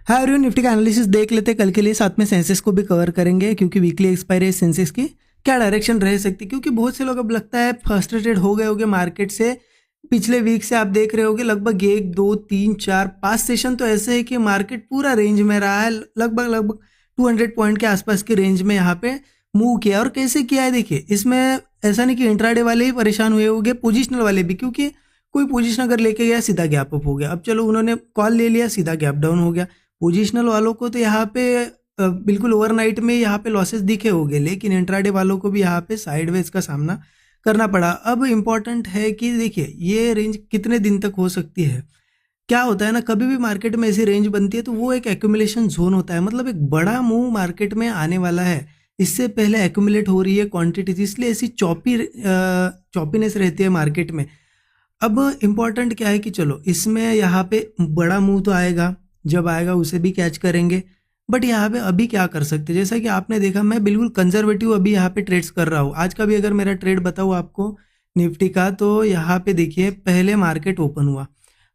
हाँ everyone, Nifty का analysis देख लेते हैं कल के लिए, साथ में सेंसेक्स को भी कवर करेंगे क्योंकि वीकली एक्सपायरी है सेंसेक्स की, क्या डायरेक्शन रह सकती है। क्योंकि बहुत से लोग अब लगता है फ्रस्ट्रेटेड हो गए होंगे मार्केट से। पिछले वीक से आप देख रहे होगे लगभग 1 2 3 4 5 सेशन तो ऐसे है कि मार्केट पूरा रेंज में रहा है, लगभग 200 पॉइंट के आसपास के रेंज में यहाँ पे मूव किया। और कैसे किया है देखिए, इसमें ऐसा नहीं कि इंट्राडे वाले ही परेशान हुए होंगे, पोजिशनल वाले भी, क्योंकि कोई पोजीशन अगर लेके गया सीधा गैप अप हो गया। अब चलो उन्होंने कॉल ले लिया, सीधा गैप डाउन हो गया। पोजिशनल वालों को तो यहाँ पे बिल्कुल ओवरनाइट में यहाँ पे लॉसेस दिखे होंगे, लेकिन इंट्राडे वालों को भी यहाँ पे साइडवेज का सामना करना पड़ा। अब इम्पॉर्टेंट है कि देखिए ये रेंज कितने दिन तक हो सकती है। क्या होता है ना, कभी भी मार्केट में ऐसी रेंज बनती है तो वो एक एक्यूमुलेशन जोन होता है, मतलब एक बड़ा मूव मार्केट में आने वाला है, इससे पहले एक्यूमुलेट हो रही है क्वांटिटीज, इसलिए ऐसी चॉपीनेस रहती है मार्केट में। अब इम्पॉर्टेंट क्या है कि चलो इसमें यहाँ पे बड़ा मूव तो आएगा, जब आएगा उसे भी कैच करेंगे। बट यहाँ पे अभी क्या कर सकते हैं, जैसा कि आपने देखा मैं बिल्कुल कंजर्वेटिव अभी यहाँ पे ट्रेड्स कर रहा हूँ। आज का भी अगर मेरा ट्रेड बताऊँ आपको निफ्टी का, तो यहाँ पे देखिए पहले मार्केट ओपन हुआ,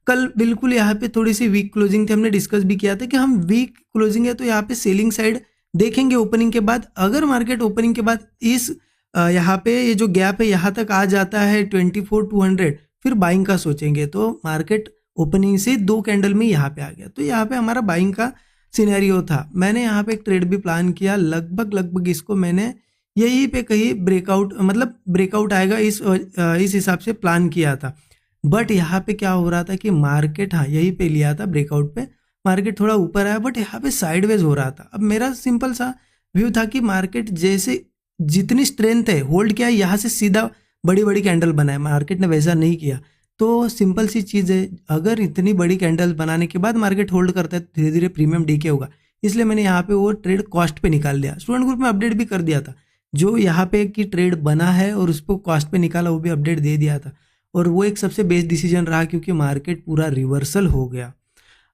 कल बिल्कुल यहाँ पे थोड़ी सी वीक क्लोजिंग थी, हमने डिस्कस भी किया था कि हम वीक क्लोजिंग है तो यहाँ पे सेलिंग साइड देखेंगे ओपनिंग के बाद। अगर मार्केट ओपनिंग के बाद इस यहाँ पे ये जो गैप है यहाँ तक आ जाता है 24,200, फिर बाइंग का सोचेंगे। तो मार्केट ओपनिंग से 2 कैंडल में यहाँ पे आ गया, तो यहाँ पे हमारा बाइंग का सिनेरियो था। मैंने यहाँ पे एक ट्रेड भी प्लान किया, लगभग इसको मैंने यही पे कहीं ब्रेकआउट, मतलब ब्रेकआउट आएगा इस हिसाब से प्लान किया था। बट यहाँ पे क्या हो रहा था कि मार्केट, हाँ यही पे लिया था ब्रेकआउट पे, मार्केट थोड़ा ऊपर आया बट यहाँ पे साइडवेज हो रहा था। अब मेरा सिंपल सा व्यू था कि मार्केट जैसे जितनी स्ट्रेंथ है होल्ड किया, यहाँ से सीधा बड़ी बड़ी कैंडल बनाए, मार्केट ने वैसा नहीं किया। तो सिंपल सी चीज़ है, अगर इतनी बड़ी कैंडल बनाने के बाद मार्केट होल्ड करता है तो धीरे धीरे प्रीमियम डीके होगा, इसलिए मैंने यहाँ पे वो ट्रेड कॉस्ट पे निकाल दिया। स्टूडेंट ग्रुप में अपडेट भी कर दिया था, जो यहाँ पे की ट्रेड बना है और उसको कॉस्ट पे निकाला वो भी अपडेट दे दिया था, और वो एक सबसे बेस्ट डिसीजन रहा क्योंकि मार्केट पूरा रिवर्सल हो गया।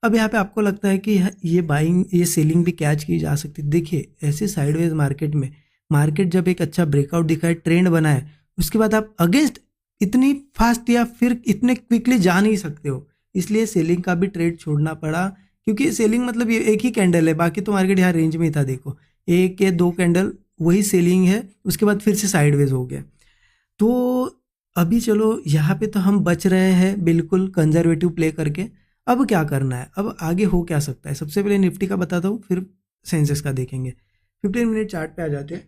अब यहाँ पे आपको लगता है कि ये बाइंग ये सेलिंग भी कैच की जा सकती है। देखिए ऐसे साइडवेज मार्केट में मार्केट जब एक अच्छा ब्रेकआउट दिखाए, ट्रेंड बनाए, उसके बाद आप अगेंस्ट इतनी फास्ट या फिर इतने क्विकली जा नहीं सकते हो, इसलिए सेलिंग का भी ट्रेड छोड़ना पड़ा। क्योंकि सेलिंग मतलब ये एक ही कैंडल है, बाकी तो मार्केट यहाँ रेंज में ही था। देखो 1 या 2 कैंडल वही सेलिंग है, उसके बाद फिर से साइडवेज हो गया। तो अभी चलो यहाँ पे तो हम बच रहे हैं बिल्कुल कंजर्वेटिव प्ले करके। अब क्या करना है, अब आगे हो क्या सकता है, सबसे पहले निफ्टी का बताता हूँ, फिर सेंसेक्स का देखेंगे। 15 मिनट चार्ट पे आ जाते हैं।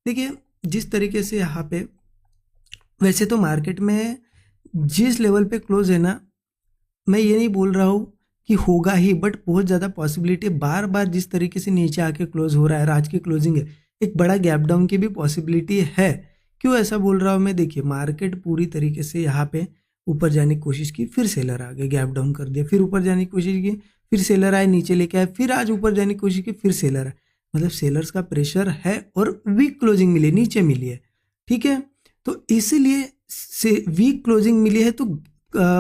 देखिए जिस तरीके से यहाँ पे, वैसे तो मार्केट में जिस लेवल पे क्लोज है ना, मैं ये नहीं बोल रहा हूँ कि होगा ही, बट बहुत ज़्यादा पॉसिबिलिटी, बार बार जिस तरीके से नीचे आके क्लोज हो रहा है, आज की क्लोजिंग है, एक बड़ा गैप डाउन की भी पॉसिबिलिटी है। क्यों ऐसा बोल रहा हूँ मैं, देखिए मार्केट पूरी तरीके से यहाँ पे ऊपर जाने की कोशिश की, फिर सेलर आ गए, गैप डाउन कर दिया, फिर ऊपर जाने की कोशिश की, फिर सेलर आए, नीचे लेके आए, फिर आज ऊपर जाने की कोशिश की, फिर सेलर आए। मतलब सेलर्स का प्रेशर है और वीक क्लोजिंग मिली, नीचे मिली है, ठीक है। तो इसीलिए से वीक क्लोजिंग मिली है, तो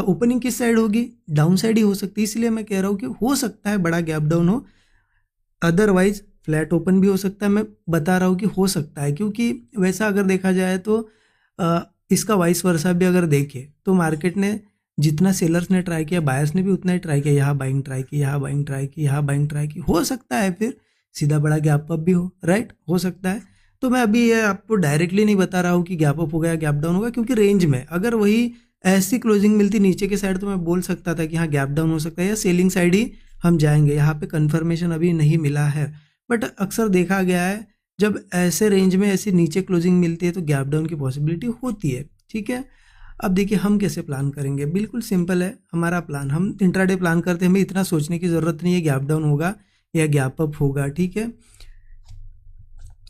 ओपनिंग किस साइड होगी, डाउन साइड ही हो सकती है। इसलिए मैं कह रहा हूँ कि हो सकता है बड़ा गैप डाउन हो, अदरवाइज फ्लैट ओपन भी हो सकता है। मैं बता रहा हूँ कि हो सकता है, क्योंकि वैसा अगर देखा जाए तो इसका वाइस वर्सा भी अगर देखें तो मार्केट ने जितना सेलर्स ने ट्राई किया, बायर्स ने भी उतना ही ट्राई किया, यहाँ बाइंग ट्राई की, यहाँ बाइंग ट्राई की, यहाँ बाइंग ट्राई की। हो सकता है फिर सीधा बड़ा गैप अप भी हो, राइट, हो सकता है। तो मैं अभी ये आपको डायरेक्टली नहीं बता रहा हूँ कि गैप अप हो गया, गैप डाउन होगा, क्योंकि रेंज में अगर वही ऐसी क्लोजिंग मिलती नीचे के साइड तो मैं बोल सकता था कि हाँ गैप डाउन हो सकता है या सेलिंग साइड ही हम जाएंगे। यहाँ पे कंफर्मेशन अभी नहीं मिला है, बट अक्सर देखा गया है जब ऐसे रेंज में ऐसी नीचे क्लोजिंग मिलती है तो गैप डाउन की पॉसिबिलिटी होती है, ठीक है। अब देखिए हम कैसे प्लान करेंगे, बिल्कुल सिंपल है हमारा प्लान। हम इंट्राडे प्लान करते हैं, हमें इतना सोचने की ज़रूरत नहीं है गैप डाउन होगा या गैप अप होगा, ठीक है।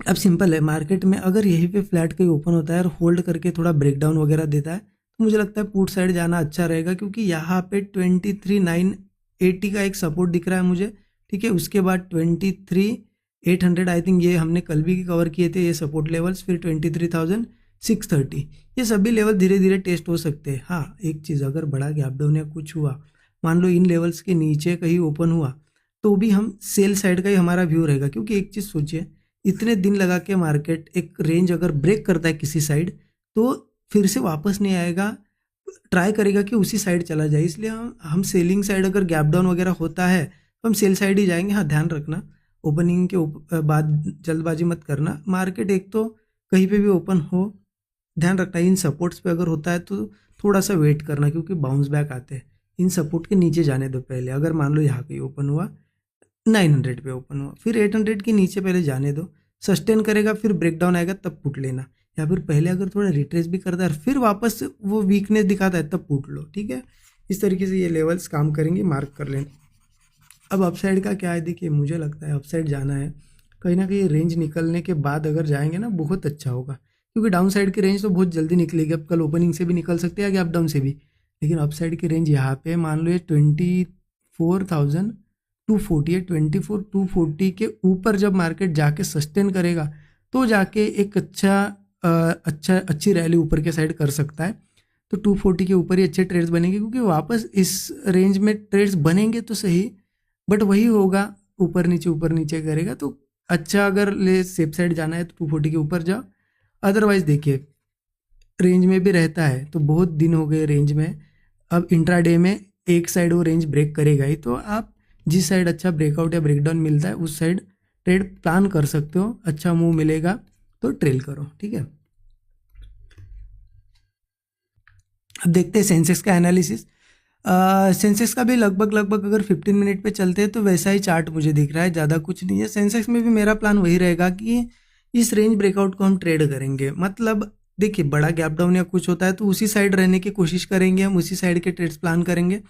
अब सिंपल है, मार्केट में अगर यहीं पे फ्लैट कहीं ओपन होता है और होल्ड करके थोड़ा ब्रेकडाउन वगैरह देता है तो मुझे लगता है पुट साइड जाना अच्छा रहेगा, क्योंकि यहाँ पे 23,980 का एक सपोर्ट दिख रहा है मुझे, ठीक है। उसके बाद 23,800 आई थिंक ये हमने कल भी कवर किए थे ये सपोर्ट लेवल्स, फिर 23,630, ये सभी लेवल धीरे धीरे टेस्ट हो सकते हैं। हाँ एक चीज़, अगर बड़ा गैप डाउन या कुछ हुआ, मान लो इन लेवल्स के नीचे कहीं ओपन हुआ, तो भी हम सेल साइड का ही हमारा व्यू रहेगा। क्योंकि एक चीज़ सोचिए, इतने दिन लगा के मार्केट एक रेंज अगर ब्रेक करता है किसी साइड तो फिर से वापस नहीं आएगा, ट्राई करेगा कि उसी साइड चला जाए। इसलिए हम सेलिंग साइड अगर गैप डाउन वगैरह होता है तो हम सेल साइड ही जाएंगे। हाँ, ध्यान रखना ओपनिंग के बाद जल्दबाजी मत करना। मार्केट एक तो कहीं पे भी ओपन हो, ध्यान रखना इन सपोर्ट्स पे अगर होता है तो थोड़ा सा वेट करना, क्योंकि बाउंस बैक आते हैं। इन सपोर्ट के नीचे जाने दो पहले। अगर मान लो यहाँ कहीं ओपन हुआ 900 पे ओपन हुआ, फिर 800 के नीचे पहले जाने दो, सस्टेन करेगा, फिर ब्रेकडाउन आएगा तब पुट लेना। या फिर पहले अगर थोड़ा रिट्रेस भी करता है फिर वापस वो वीकनेस दिखाता है तब पुट लो, ठीक है। इस तरीके से ये लेवल्स काम करेंगे, मार्क कर लेना। अब अपसाइड का क्या है, देखिए मुझे लगता है अपसाइड जाना है कहीं ना कहीं रेंज निकलने के बाद अगर जाएंगे ना बहुत अच्छा होगा, क्योंकि डाउन साइड की रेंज तो बहुत जल्दी निकलेगी। अब कल ओपनिंग से भी निकल सकते हैं, आगे अप डाउन से भी, लेकिन अपसाइड की रेंज यहाँ पे मान लो ये 24,240 है। 24,240 के ऊपर जब मार्केट जाके सस्टेन करेगा तो जाके एक अच्छी रैली ऊपर के साइड कर सकता है। तो 240 के ऊपर ही अच्छे ट्रेड्स बनेंगे, क्योंकि वापस इस रेंज में ट्रेड्स बनेंगे तो सही, बट वही होगा ऊपर नीचे करेगा। तो अच्छा अगर ले सेफ साइड जाना है तो 240 के ऊपर जाओ। अदरवाइज देखिए रेंज में भी रहता है, तो बहुत दिन हो गए रेंज में। अब इंट्राडे में एक साइड वो रेंज ब्रेक करेगा ही, तो आप जिस साइड अच्छा ब्रेकआउट या ब्रेकडाउन मिलता है उस साइड ट्रेड प्लान कर सकते हो। अच्छा मूव मिलेगा तो ट्रेल करो, ठीक है। अब देखते हैं सेंसेक्स का एनालिसिस। सेंसेक्स का भी लगभग अगर 15 मिनट पे चलते हैं तो वैसा ही चार्ट मुझे दिख रहा है, ज़्यादा कुछ नहीं है। सेंसेक्स में भी मेरा प्लान वही रहेगा कि इस रेंज ब्रेकआउट को हम ट्रेड करेंगे। मतलब देखिए बड़ा गैप डाउन या कुछ होता है तो उसी साइड रहने की कोशिश करेंगे, हम उसी साइड के ट्रेड्स प्लान करेंगे।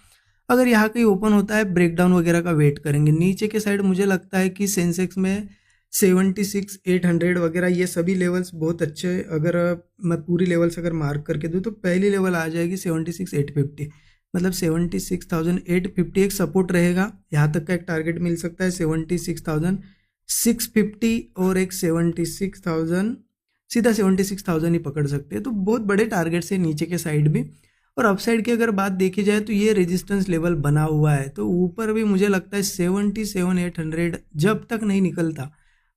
अगर यहाँ कहीं ओपन होता है ब्रेकडाउन वगैरह का वेट करेंगे। नीचे के साइड मुझे लगता है कि सेंसेक्स में 76,800 वगैरह ये सभी लेवल्स बहुत अच्छे। अगर मैं पूरी लेवल्स अगर मार्क करके दूँ तो पहली लेवल आ जाएगी 76,850, मतलब 76,850 एक सपोर्ट रहेगा। यहाँ तक का एक टारगेट मिल सकता है 76,650 और एक 76,000, सीधा 76,000 ही पकड़ सकते हैं। तो बहुत बड़े टारगेट्स है नीचे के साइड भी। और अपसाइड की अगर बात देखी जाए तो ये रेजिस्टेंस लेवल बना हुआ है, तो ऊपर भी मुझे लगता है 77,800 जब तक नहीं निकलता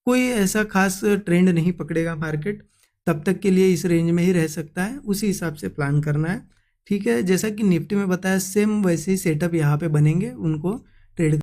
कोई ऐसा खास ट्रेंड नहीं पकड़ेगा मार्केट, तब तक के लिए इस रेंज में ही रह सकता है। उसी हिसाब से प्लान करना है, ठीक है। जैसा कि निफ्टी में बताया सेम वैसे ही सेटअप यहाँ पे बनेंगे, उनको ट्रेड